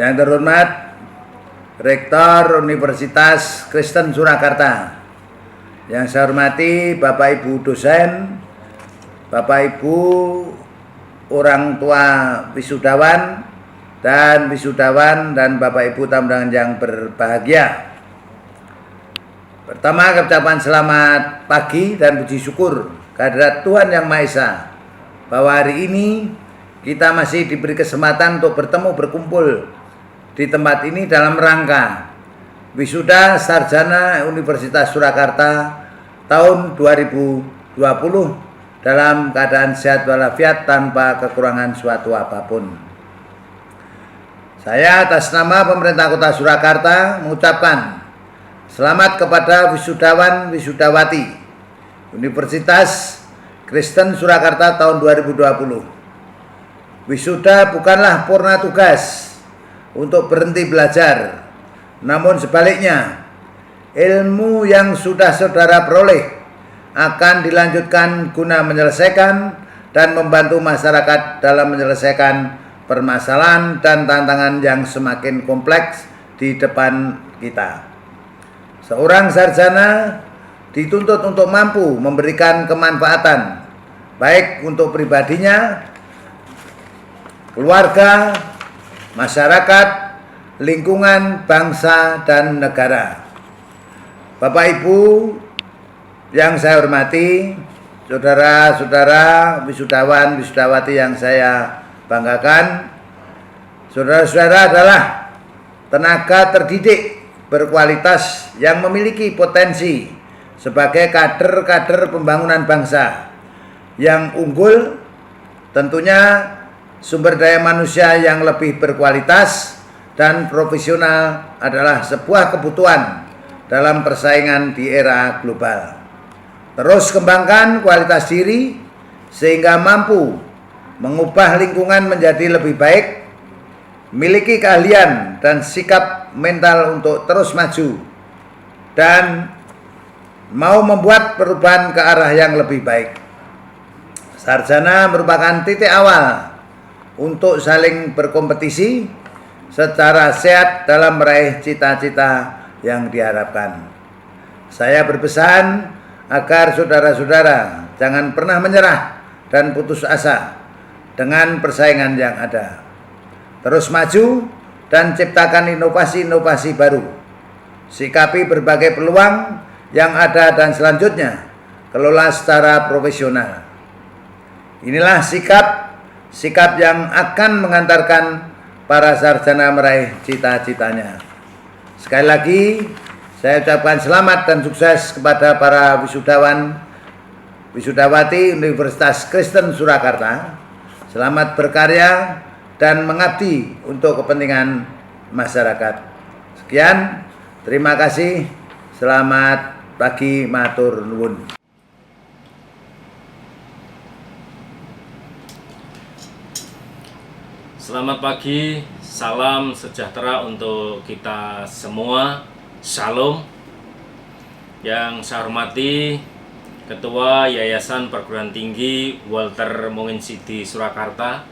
Yang terhormat Rektor Universitas Kristen Surakarta, yang saya hormati Bapak Ibu dosen, Bapak Ibu orang tua wisudawan dan Bapak Ibu tamu undangan yang berbahagia. Pertama, ucapan selamat pagi dan puji syukur kehadirat Tuhan Yang Maha Esa bahwa hari ini kita masih diberi kesempatan untuk bertemu berkumpul di tempat ini dalam rangka wisuda sarjana Universitas Surakarta tahun 2020 dalam keadaan sehat walafiat tanpa kekurangan suatu apapun. Saya atas nama pemerintah Kota Surakarta mengucapkan selamat kepada wisudawan wisudawati Universitas Kristen Surakarta tahun 2020. Wisuda bukanlah purna tugas untuk berhenti belajar, namun sebaliknya ilmu yang sudah saudara peroleh akan dilanjutkan guna menyelesaikan dan membantu masyarakat dalam menyelesaikan permasalahan dan tantangan yang semakin kompleks di depan kita. Seorang sarjana dituntut untuk mampu memberikan kemanfaatan baik untuk pribadinya, keluarga, masyarakat, lingkungan, bangsa, dan negara. Bapak Ibu yang saya hormati, saudara-saudara wisudawan wisudawati yang saya banggakan, saudara-saudara adalah tenaga terdidik berkualitas yang memiliki potensi sebagai kader-kader pembangunan bangsa yang unggul. Tentunya sumber daya manusia yang lebih berkualitas dan profesional adalah sebuah kebutuhan dalam persaingan di era global. Terus kembangkan kualitas diri sehingga mampu mengubah lingkungan menjadi lebih baik, miliki keahlian dan sikap mental untuk terus maju, dan mau membuat perubahan ke arah yang lebih baik. Sarjana merupakan titik awal untuk saling berkompetisi secara sehat dalam meraih cita-cita yang diharapkan. Saya berpesan agar saudara-saudara jangan pernah menyerah dan putus asa dengan persaingan yang ada. Terus maju dan ciptakan inovasi-inovasi baru. Sikapi berbagai peluang yang ada dan selanjutnya kelola secara profesional. Inilah sikap yang akan mengantarkan para sarjana meraih cita-citanya. Sekali lagi, saya ucapkan selamat dan sukses kepada para wisudawati Universitas Kristen Surakarta. Selamat berkarya dan mengabdi untuk kepentingan masyarakat. Sekian, terima kasih. Selamat pagi, matur nuwun. Selamat pagi, salam sejahtera untuk kita semua. Shalom. Yang saya hormati Ketua Yayasan Perguruan Tinggi Walter Monginsidi Surakarta,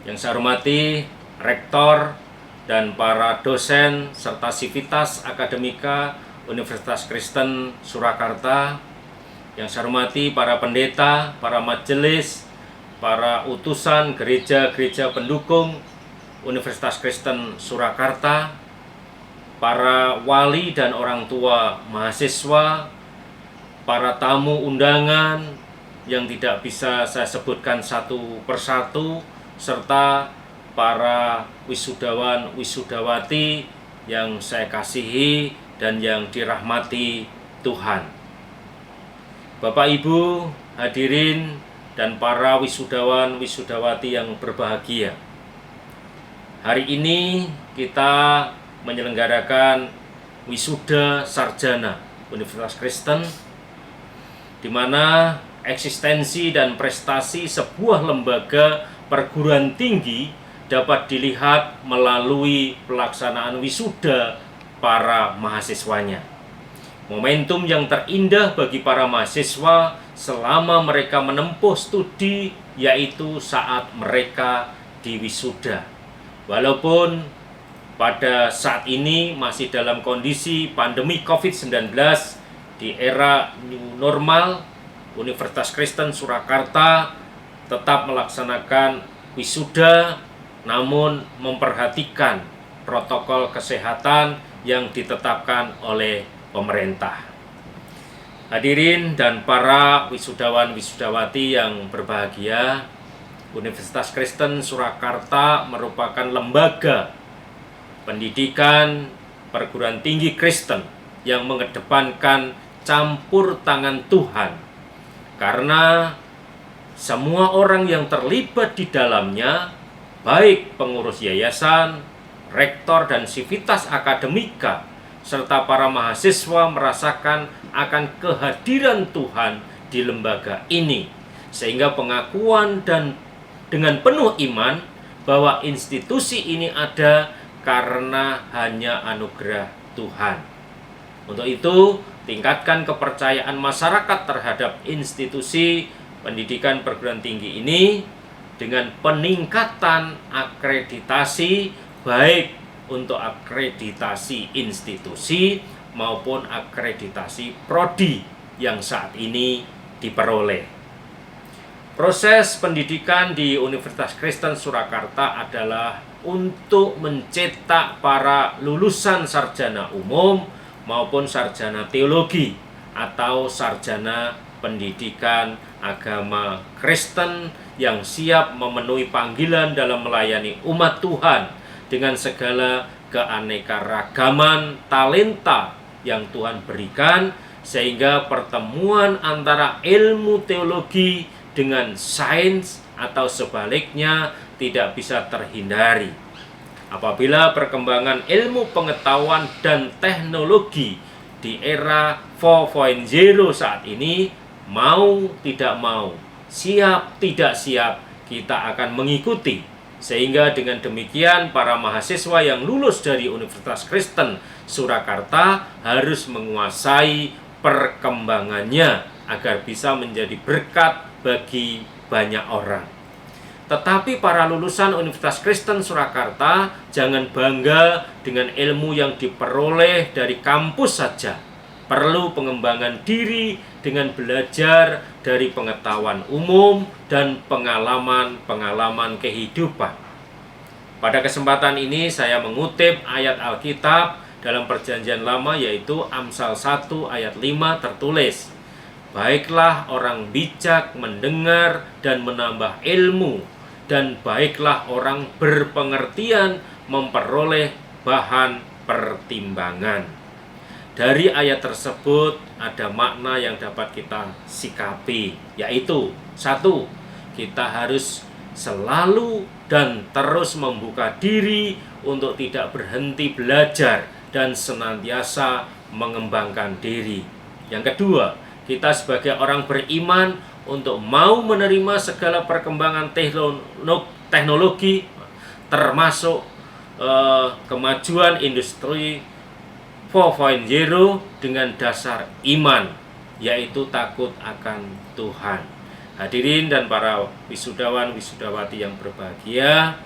yang saya hormati Rektor dan para dosen serta sivitas akademika Universitas Kristen Surakarta, yang saya hormati para pendeta, para majelis, para utusan gereja-gereja pendukung Universitas Kristen Surakarta, para wali dan orang tua mahasiswa, para tamu undangan yang tidak bisa saya sebutkan satu persatu, serta para wisudawan wisudawati yang saya kasihi dan yang dirahmati Tuhan. Bapak Ibu hadirin dan para wisudawan wisudawati yang berbahagia, hari ini kita menyelenggarakan wisuda sarjana Universitas Kristen, di mana eksistensi dan prestasi sebuah lembaga perguruan tinggi dapat dilihat melalui pelaksanaan wisuda para mahasiswanya. Momentum yang terindah bagi para mahasiswa selama mereka menempuh studi, yaitu saat mereka diwisuda. Walaupun pada saat ini masih dalam kondisi pandemi COVID-19 di era new normal, Universitas Kristen Surakarta tetap melaksanakan wisuda namun memperhatikan protokol kesehatan yang ditetapkan oleh pemerintah. Hadirin dan para wisudawan-wisudawati yang berbahagia, Universitas Kristen Surakarta merupakan lembaga pendidikan perguruan tinggi Kristen yang mengedepankan campur tangan Tuhan, karena semua orang yang terlibat di dalamnya, baik pengurus yayasan, rektor dan sivitas akademika, serta para mahasiswa merasakan akan kehadiran Tuhan di lembaga ini, sehingga pengakuan dan dengan penuh iman bahwa institusi ini ada karena hanya anugerah Tuhan. Untuk itu, tingkatkan kepercayaan masyarakat terhadap institusi pendidikan perguruan tinggi ini dengan peningkatan akreditasi, baik untuk akreditasi institusi maupun akreditasi prodi yang saat ini diperoleh. Proses pendidikan di Universitas Kristen Surakarta adalah untuk mencetak para lulusan sarjana umum maupun sarjana teologi atau sarjana pendidikan agama Kristen yang siap memenuhi panggilan dalam melayani umat Tuhan dengan segala keanekaragaman talenta yang Tuhan berikan, sehingga pertemuan antara ilmu teologi dengan sains atau sebaliknya tidak bisa terhindari. Apabila perkembangan ilmu pengetahuan dan teknologi di era 4.0 saat ini, mau tidak mau, siap tidak siap, kita akan mengikuti. Sehingga dengan demikian para mahasiswa yang lulus dari Universitas Kristen Surakarta harus menguasai perkembangannya agar bisa menjadi berkat bagi banyak orang. Tetapi para lulusan Universitas Kristen Surakarta jangan bangga dengan ilmu yang diperoleh dari kampus saja. Perlu pengembangan diri dengan belajar dari pengetahuan umum dan pengalaman-pengalaman kehidupan. Pada kesempatan ini saya mengutip ayat Alkitab dalam Perjanjian Lama, yaitu Amsal 1 ayat 5 tertulis, "Baiklah orang bijak mendengar dan menambah ilmu, dan baiklah orang berpengertian memperoleh bahan pertimbangan." Dari ayat tersebut ada makna yang dapat kita sikapi, yaitu 1. Kita harus selalu dan terus membuka diri untuk tidak berhenti belajar dan senantiasa mengembangkan diri. Yang kedua, kita sebagai orang beriman untuk mau menerima segala perkembangan teknologi, termasuk kemajuan industri 4.0 dengan dasar iman, yaitu takut akan Tuhan. Hadirin dan para wisudawan-wisudawati yang berbahagia,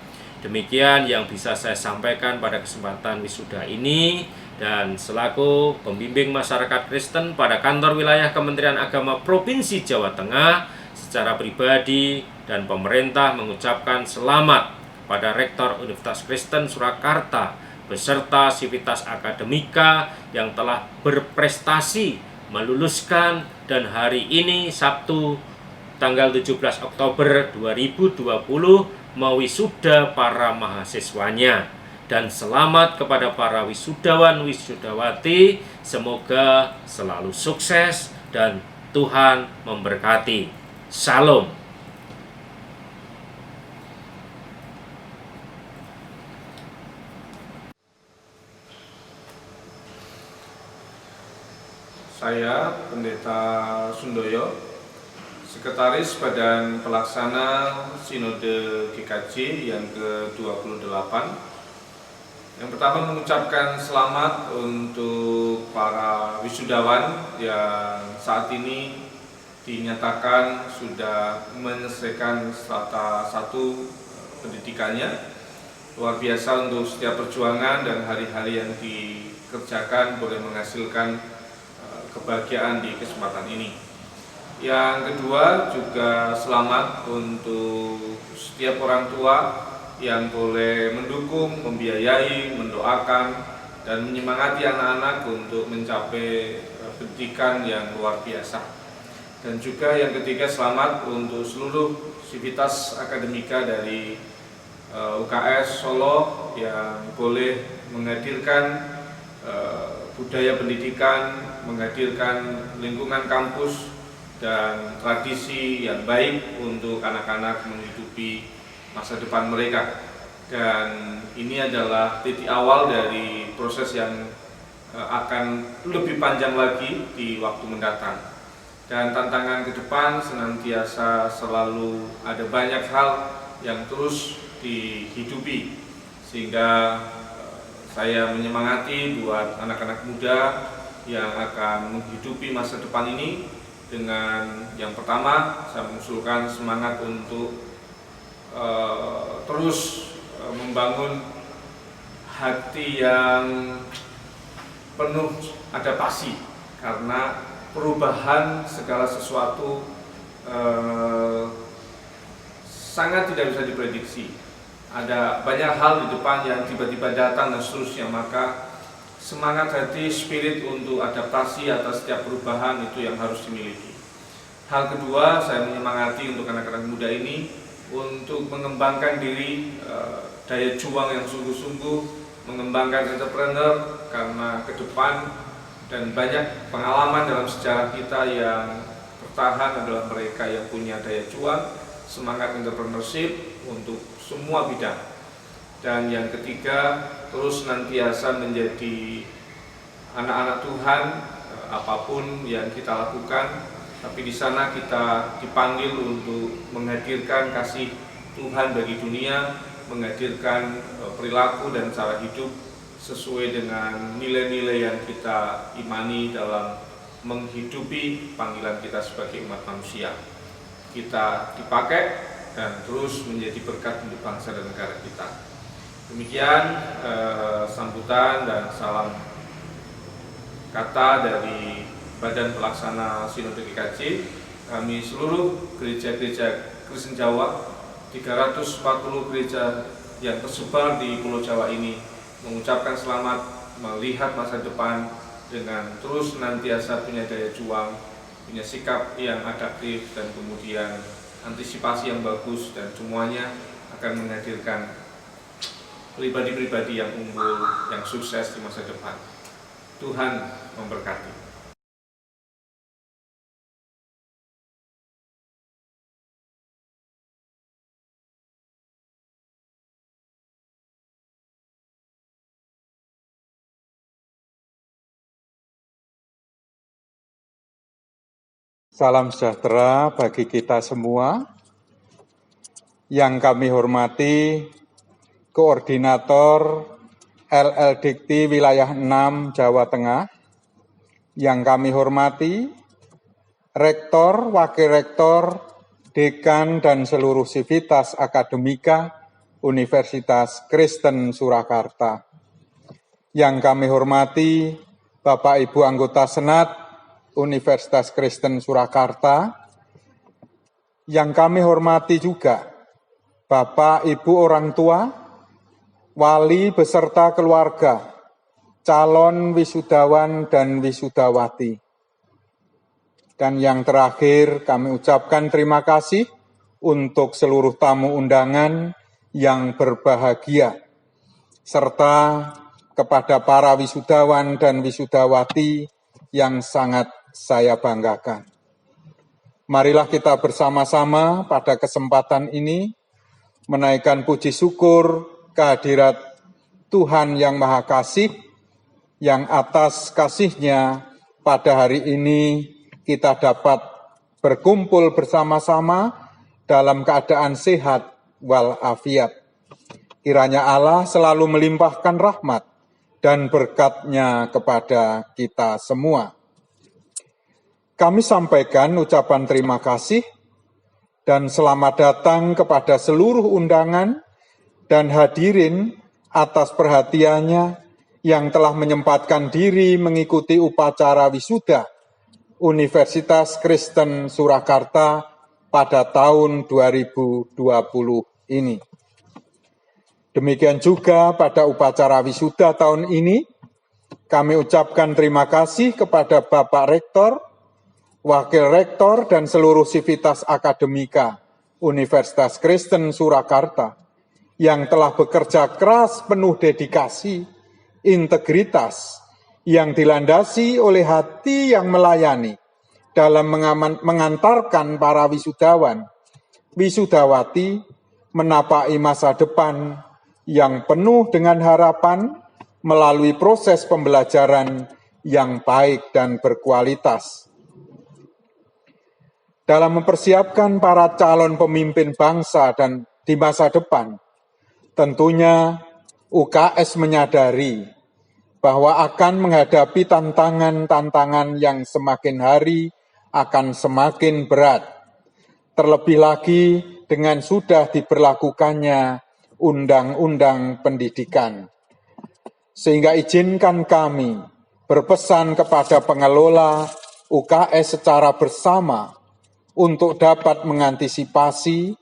demikian yang bisa saya sampaikan pada kesempatan wisuda ini. Dan selaku pembimbing masyarakat Kristen pada kantor wilayah Kementerian Agama Provinsi Jawa Tengah, secara pribadi dan pemerintah mengucapkan selamat pada Rektor Universitas Kristen Surakarta beserta sivitas akademika yang telah berprestasi meluluskan dan hari ini Sabtu tanggal 17 Oktober 2020 mewisuda para mahasiswanya. Dan selamat kepada para wisudawan-wisudawati, semoga selalu sukses dan Tuhan memberkati. Salam. Saya Pendeta Sundoyo, Sekretaris Badan Pelaksana Sinode GKJ yang ke-28. Yang pertama mengucapkan selamat untuk para wisudawan yang saat ini dinyatakan sudah menyelesaikan strata 1 pendidikannya. luar biasa untuk setiap perjuangan dan hari-hari yang dikerjakan boleh menghasilkan kebahagiaan di kesempatan ini. Yang kedua juga selamat untuk setiap orang tua yang boleh mendukung, membiayai, mendoakan, dan menyemangati anak-anak untuk mencapai pendidikan yang luar biasa. Dan juga yang ketiga selamat untuk seluruh sivitas akademika dari UKS Solo yang boleh menghadirkan budaya pendidikan, menghadirkan lingkungan kampus dan tradisi yang baik untuk anak-anak menghidupi masa depan mereka. Dan ini adalah titik awal dari proses yang akan lebih panjang lagi di waktu mendatang. Dan tantangan ke depan senantiasa selalu ada banyak hal yang terus dihidupi, sehingga saya menyemangati buat anak-anak muda yang akan menghidupi masa depan ini dengan yang pertama saya mengusulkan semangat untuk terus membangun hati yang penuh adaptasi, karena perubahan segala sesuatu sangat tidak bisa diprediksi. Ada banyak hal di depan yang tiba-tiba datang dan seterusnya, maka semangat hati, spirit untuk adaptasi atas setiap perubahan itu yang harus dimiliki. Hal kedua, saya menyemangati untuk anak-anak muda ini untuk mengembangkan diri, daya juang yang sungguh-sungguh, mengembangkan entrepreneur, karena ke depan dan banyak pengalaman dalam sejarah kita yang bertahan adalah mereka yang punya daya juang, semangat entrepreneurship untuk semua bidang. Dan yang ketiga, terus senantiasa menjadi anak-anak Tuhan, apapun yang kita lakukan, tapi di sana kita dipanggil untuk menghadirkan kasih Tuhan bagi dunia, menghadirkan perilaku dan cara hidup sesuai dengan nilai-nilai yang kita imani dalam menghidupi panggilan kita sebagai umat manusia. Kita dipakai dan terus menjadi berkat untuk bangsa dan negara kita. Demikian sambutan dan salam kata dari Badan Pelaksana Sinode GKJ. Kami seluruh gereja-gereja Kristen Jawa, 340 gereja yang tersebar di Pulau Jawa ini, mengucapkan selamat melihat masa depan dengan terus senantiasa punya daya juang, punya sikap yang adaptif, dan kemudian antisipasi yang bagus, dan semuanya akan menghadirkan pribadi-pribadi yang unggul, yang sukses di masa depan. Tuhan memberkati. Salam sejahtera bagi kita semua. Yang kami hormati Koordinator LL Dikti Wilayah 6 Jawa Tengah, yang kami hormati Rektor, Wakil Rektor, Dekan, dan seluruh sivitas akademika Universitas Kristen Surakarta. Yang kami hormati Bapak Ibu anggota Senat Universitas Kristen Surakarta. Yang kami hormati juga Bapak Ibu orang tua, wali beserta keluarga, calon wisudawan dan wisudawati. Dan yang terakhir, kami ucapkan terima kasih untuk seluruh tamu undangan yang berbahagia, serta kepada para wisudawan dan wisudawati yang sangat saya banggakan. Marilah kita bersama-sama pada kesempatan ini menaikkan puji syukur kehadirat Tuhan yang Maha Kasih, yang atas kasih-Nya pada hari ini kita dapat berkumpul bersama-sama dalam keadaan sehat walafiat. Kiranya Allah selalu melimpahkan rahmat dan berkat-Nya kepada kita semua. Kami sampaikan ucapan terima kasih dan selamat datang kepada seluruh undangan dan hadirin atas perhatiannya yang telah menyempatkan diri mengikuti upacara wisuda Universitas Kristen Surakarta pada tahun 2020 ini. Demikian juga pada upacara wisuda tahun ini, kami ucapkan terima kasih kepada Bapak Rektor, Wakil Rektor, dan seluruh sivitas akademika Universitas Kristen Surakarta yang telah bekerja keras penuh dedikasi, integritas, yang dilandasi oleh hati yang melayani dalam mengantarkan para wisudawan, wisudawati menapaki masa depan yang penuh dengan harapan melalui proses pembelajaran yang baik dan berkualitas. Dalam mempersiapkan para calon pemimpin bangsa dan di masa depan, tentunya UKS menyadari bahwa akan menghadapi tantangan-tantangan yang semakin hari akan semakin berat. Terlebih lagi dengan sudah diberlakukannya Undang-Undang Pendidikan. Sehingga izinkan kami berpesan kepada pengelola UKS secara bersama untuk dapat mengantisipasi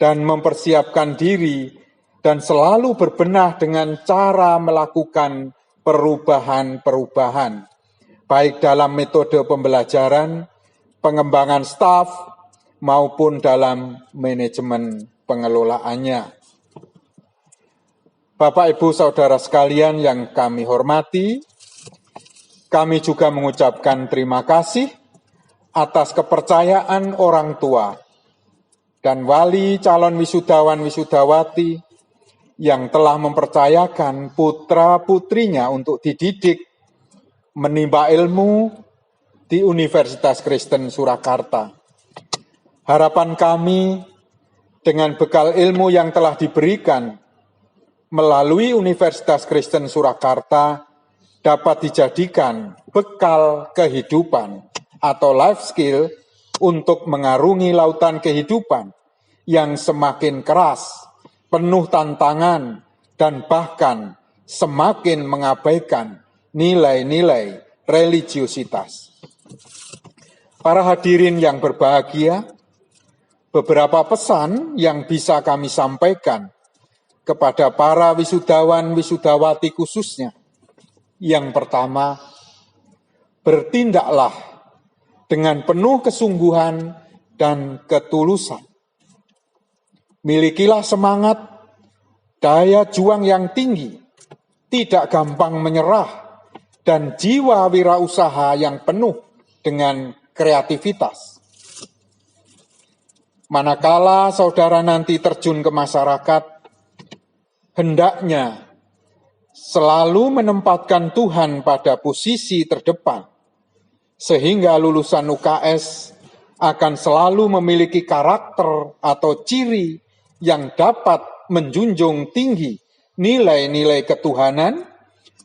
dan mempersiapkan diri dan selalu berbenah dengan cara melakukan perubahan-perubahan, baik dalam metode pembelajaran, pengembangan staf, maupun dalam manajemen pengelolaannya. Bapak, Ibu, Saudara sekalian yang kami hormati, kami juga mengucapkan terima kasih atas kepercayaan orang tua dan wali calon wisudawan-wisudawati yang telah mempercayakan putra-putrinya untuk dididik, menimba ilmu di Universitas Kristen Surakarta. Harapan kami dengan bekal ilmu yang telah diberikan melalui Universitas Kristen Surakarta dapat dijadikan bekal kehidupan atau life skill untuk mengarungi lautan kehidupan yang semakin keras, penuh tantangan, dan bahkan semakin mengabaikan nilai-nilai religiusitas. Para hadirin yang berbahagia, beberapa pesan yang bisa kami sampaikan kepada para wisudawan-wisudawati khususnya. Yang pertama, bertindaklah dengan penuh kesungguhan dan ketulusan. Milikilah semangat, daya juang yang tinggi, tidak gampang menyerah, dan jiwa wirausaha yang penuh dengan kreativitas. Manakala saudara nanti terjun ke masyarakat, hendaknya selalu menempatkan Tuhan pada posisi terdepan, sehingga lulusan UKS akan selalu memiliki karakter atau ciri yang dapat menjunjung tinggi nilai-nilai ketuhanan,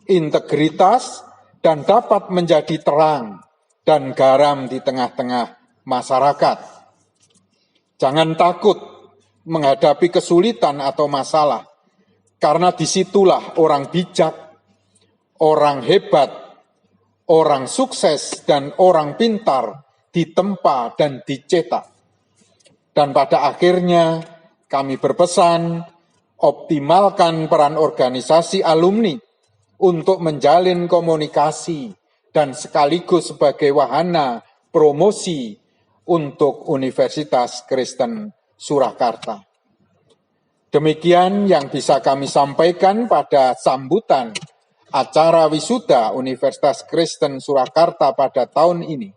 integritas, dan dapat menjadi terang dan garam di tengah-tengah masyarakat. Jangan takut menghadapi kesulitan atau masalah, karena disitulah orang bijak, orang hebat, orang sukses, dan orang pintar ditempa dan dicetak. Dan pada akhirnya kami berpesan, optimalkan peran organisasi alumni untuk menjalin komunikasi dan sekaligus sebagai wahana promosi untuk Universitas Kristen Surakarta. Demikian yang bisa kami sampaikan pada sambutan acara wisuda Universitas Kristen Surakarta pada tahun ini.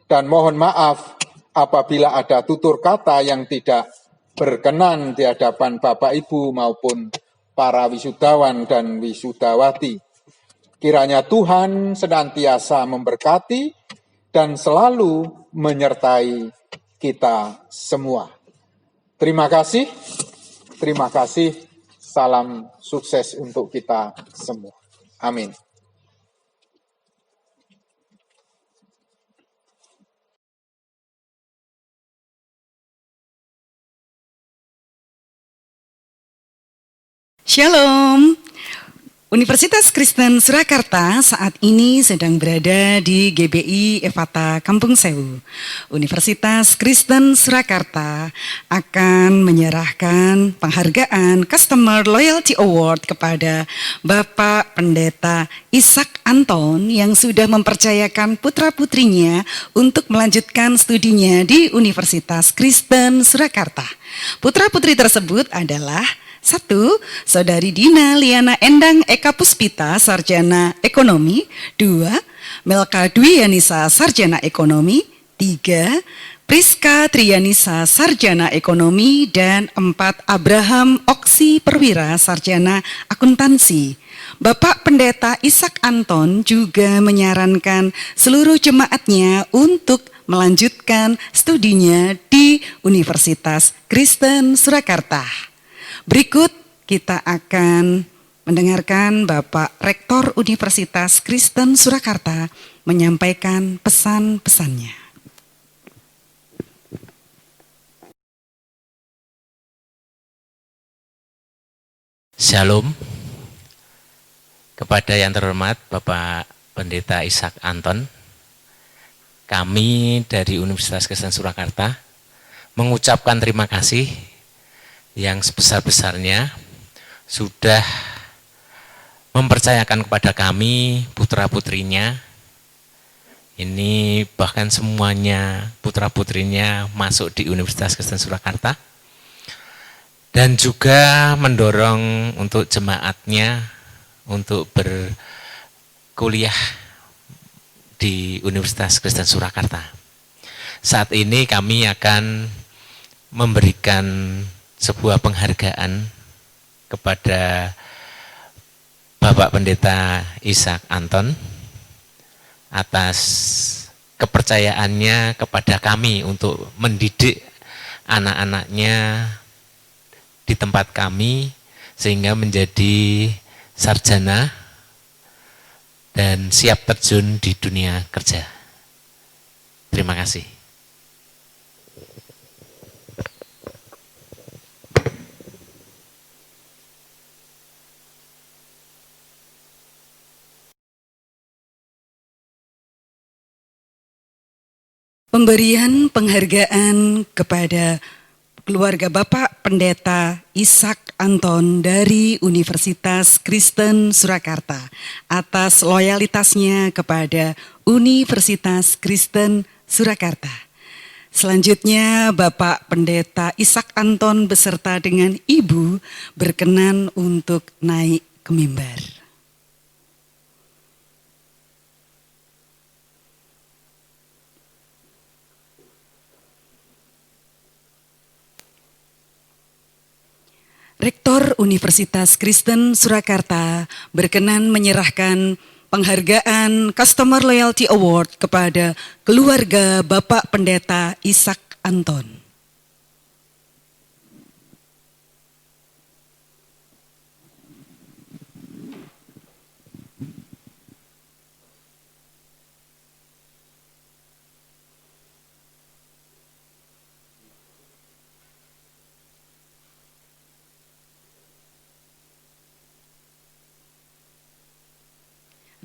Dan mohon maaf apabila ada tutur kata yang tidak berkenan di hadapan Bapak Ibu maupun para wisudawan dan wisudawati. Kiranya Tuhan senantiasa memberkati dan selalu menyertai kita semua. Terima kasih, salam sukses untuk kita semua. Amin. Shalom. Universitas Kristen Surakarta saat ini sedang berada di GBI Efata Kampung Sewu. Universitas Kristen Surakarta akan menyerahkan penghargaan Customer Loyalty Award kepada Bapak Pendeta Ishak Anton yang sudah mempercayakan putra-putrinya untuk melanjutkan studinya di Universitas Kristen Surakarta. Putra-putri tersebut adalah 1. Saudari Dina Liana Endang Eka Puspita, Sarjana Ekonomi. 2. Melka Dwi Yanisa, Sarjana Ekonomi. 3. Priska Triyanisa, Sarjana Ekonomi. Dan 4. Abraham Oksi Perwira, Sarjana Akuntansi. Bapak Pendeta Ishak Anton juga menyarankan seluruh jemaatnya untuk melanjutkan studinya di Universitas Kristen Surakarta. Berikut kita akan mendengarkan Bapak Rektor Universitas Kristen Surakarta menyampaikan pesan-pesannya. Shalom. Kepada yang terhormat Bapak Pendeta Ishak Anton, kami dari Universitas Kristen Surakarta mengucapkan terima kasih yang sebesar-besarnya sudah mempercayakan kepada kami putra-putrinya. Ini bahkan semuanya putra-putrinya masuk di Universitas Kristen Surakarta. Dan juga mendorong untuk jemaatnya untuk berkuliah di Universitas Kristen Surakarta. Saat ini kami akan memberikan sebuah penghargaan kepada Bapak Pendeta Ishak Anton atas kepercayaannya kepada kami untuk mendidik anak-anaknya di tempat kami sehingga menjadi sarjana dan siap terjun di dunia kerja. Terima kasih. Pemberian penghargaan kepada keluarga Bapak Pendeta Ishak Anton dari Universitas Kristen Surakarta atas loyalitasnya kepada Universitas Kristen Surakarta. Selanjutnya Bapak Pendeta Ishak Anton beserta dengan Ibu berkenan untuk naik ke mimbar. Rektor Universitas Kristen Surakarta berkenan menyerahkan penghargaan Customer Loyalty Award kepada keluarga Bapak Pendeta Ishak Anton.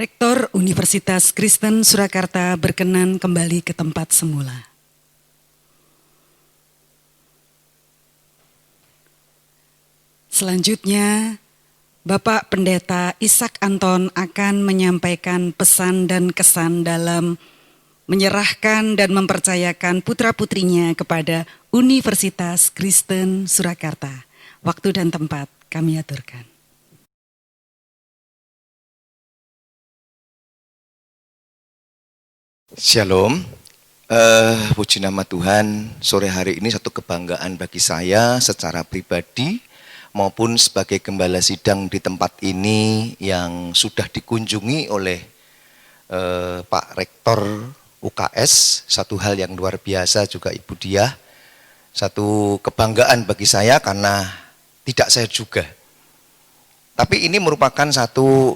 Rektor Universitas Kristen Surakarta berkenan kembali ke tempat semula. Selanjutnya, Bapak Pendeta Ishak Anton akan menyampaikan pesan dan kesan dalam menyerahkan dan mempercayakan putra-putrinya kepada Universitas Kristen Surakarta. Waktu dan tempat kami aturkan. Shalom, puji nama Tuhan. Sore hari ini satu kebanggaan bagi saya secara pribadi maupun sebagai gembala sidang di tempat ini yang sudah dikunjungi oleh Pak Rektor UKS. Satu hal yang luar biasa juga Ibu Diah. Satu kebanggaan bagi saya karena tidak saya juga. Tapi ini merupakan satu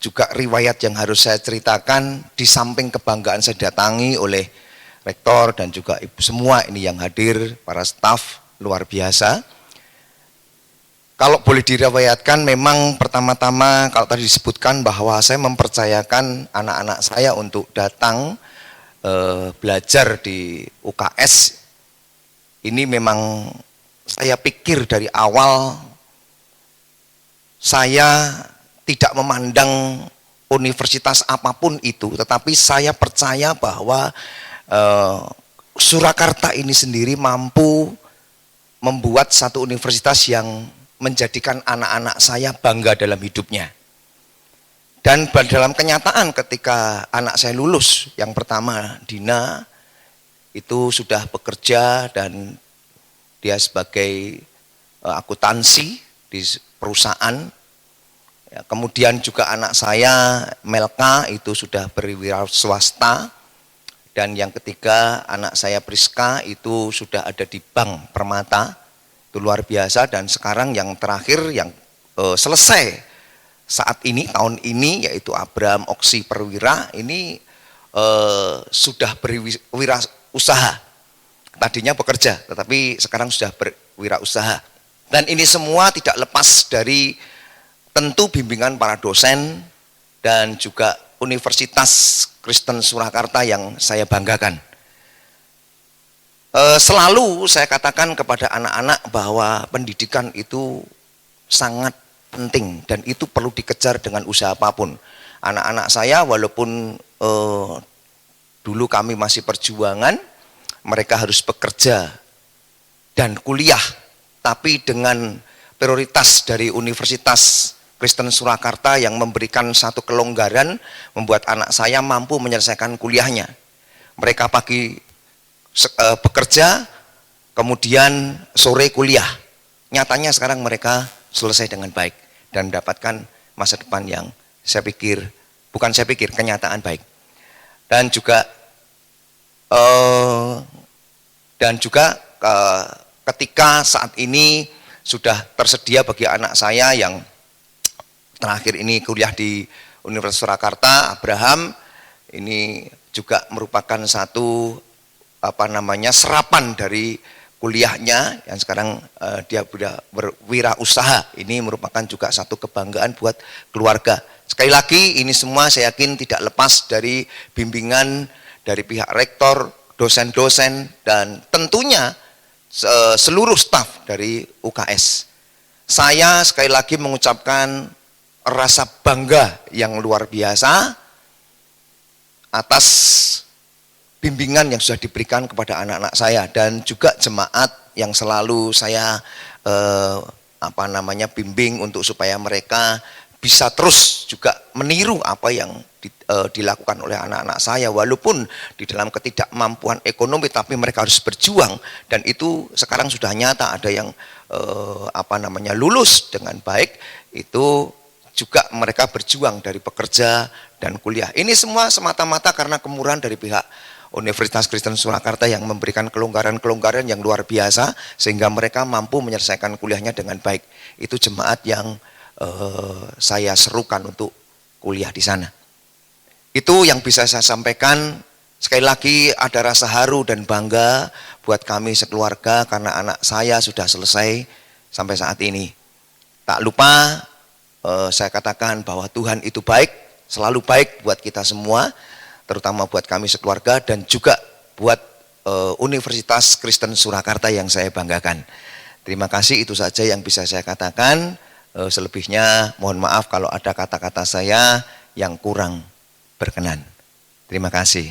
juga riwayat yang harus saya ceritakan di samping kebanggaan saya datangi oleh rektor dan juga ibu semua ini yang hadir, para staf luar biasa. Kalau boleh direwayatkan, memang pertama-tama kalau tadi disebutkan bahwa saya mempercayakan anak-anak saya untuk datang belajar di UKS, ini memang saya pikir dari awal saya tidak memandang universitas apapun itu, tetapi saya percaya bahwa Surakarta ini sendiri mampu membuat satu universitas yang menjadikan anak-anak saya bangga dalam hidupnya. Dan dalam kenyataan ketika anak saya lulus, yang pertama Dina itu sudah bekerja dan dia sebagai akuntansi di perusahaan. Ya, kemudian juga anak saya Melka itu sudah berwirausaha swasta. Dan yang ketiga anak saya Priska itu sudah ada di Bank Permata. Itu luar biasa. Dan sekarang yang terakhir yang selesai saat ini, tahun ini, yaitu Abraham Oksi Perwira, ini sudah berwirausaha. Tadinya bekerja, tetapi sekarang sudah berwirausaha. Dan ini semua tidak lepas dari tentu bimbingan para dosen dan juga Universitas Kristen Surakarta yang saya banggakan. Selalu saya katakan kepada anak-anak bahwa pendidikan itu sangat penting dan itu perlu dikejar dengan usaha apapun. Anak-anak saya walaupun dulu kami masih perjuangan, mereka harus bekerja dan kuliah, tapi dengan prioritas dari Universitas Kristen Surakarta yang memberikan satu kelonggaran, membuat anak saya mampu menyelesaikan kuliahnya. Mereka pagi bekerja, kemudian sore kuliah. Nyatanya sekarang mereka selesai dengan baik dan mendapatkan masa depan yang kenyataan baik. Dan juga ketika saat ini sudah tersedia bagi anak saya yang terakhir ini kuliah di Universitas Surakarta, Abraham, ini juga merupakan satu serapan dari kuliahnya yang sekarang dia sudah berwirausaha. Ini merupakan juga satu kebanggaan buat keluarga. Sekali lagi ini semua saya yakin tidak lepas dari bimbingan dari pihak rektor, dosen-dosen, dan tentunya seluruh staf dari UKS. Saya sekali lagi mengucapkan rasa bangga yang luar biasa atas bimbingan yang sudah diberikan kepada anak-anak saya dan juga jemaat yang selalu saya bimbing untuk supaya mereka bisa terus juga meniru apa yang dilakukan oleh anak-anak saya, walaupun di dalam ketidakmampuan ekonomi tapi mereka harus berjuang, dan itu sekarang sudah nyata. Ada yang lulus dengan baik, itu juga mereka berjuang dari pekerja dan kuliah. Ini semua semata-mata karena kemurahan dari pihak Universitas Kristen Surakarta yang memberikan kelonggaran-kelonggaran yang luar biasa sehingga mereka mampu menyelesaikan kuliahnya dengan baik. Itu jemaat yang saya serukan untuk kuliah di sana. Itu yang bisa saya sampaikan. Sekali lagi ada rasa haru dan bangga buat kami sekeluarga karena anak saya sudah selesai sampai saat ini. Tak lupa saya katakan bahwa Tuhan itu baik, selalu baik buat kita semua, terutama buat kami sekeluarga dan juga buat Universitas Kristen Surakarta yang saya banggakan. Terima kasih, itu saja yang bisa saya katakan. Selebihnya mohon maaf kalau ada kata-kata saya yang kurang berkenan. Terima kasih.